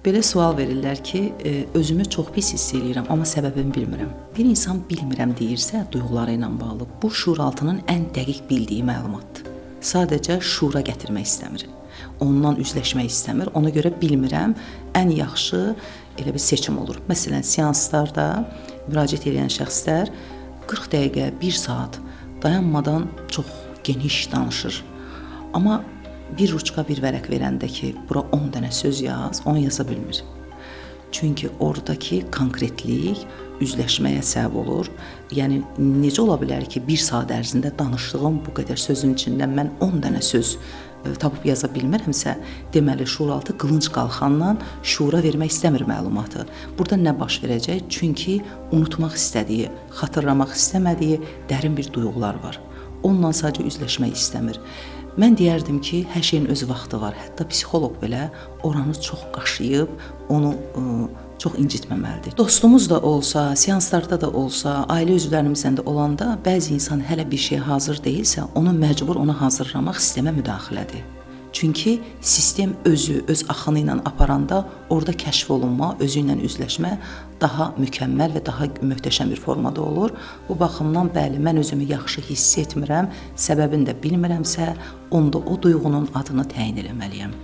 Belə sual verirlər ki, özümü çox pis hiss eləyirəm, amma səbəbini bilmirəm. Bir insan bilmirəm deyirsə, duyğuları ilə bağlı, bu şuuraltının ən dəqiq bildiyi məlumatdır. Sadəcə şuura gətirmək istəmir. Ondan üzləşmək istəmir. Ona görə bilmirəm, ən yaxşı elə bir seçim olur. Məsələn, seanslarda müraciət edən şəxslər 40 dəqiqə, 1 saat dayanmadan çox geniş danışır. Amma bir ruçka bir vərəq verəndə ki, bura 10 dənə söz yaz, onu yaza bilmir. Çünki oradakı konkretlik üzləşməyə səbəb olur. Yəni, necə ola bilər ki, 1 saat ərzində danışdığım bu qədər sözün içindən mən 10 dənə söz tapıb yaza bilmirəmsə, deməli, şuuraltı qılınc qalxandan şuura vermək istəmir məlumatı. Burada nə baş verəcək? Çünki unutmaq istədiyi, xatırlamaq istəmədiyi dərin bir duyğular var. Onunla sadəcə üzləşmək istəmir. Mən deyərdim ki, hər şeyin öz vaxtı var. Hətta psixoloq belə oranı çox qaşıyıb, onu çox incitməməlidir. Dostumuz da olsa, seanslarda da olsa, ailə üzvlərimizdən də olanda bəzi insan hələ bir şeyə hazır deyilsə, onu məcbur ona hazırlamaq sistemə müdaxilədir. Çünki sistem özü, öz axını ilə aparanda orada kəşf olunma, özü ilə üzləşmə daha mükəmməl və daha möhtəşəm bir formada olur. Bu baxımdan bəli, mən özümü yaxşı hiss etmirəm, səbəbini də bilmirəmsə, onda o duyğunun adını təyin eləməliyəm.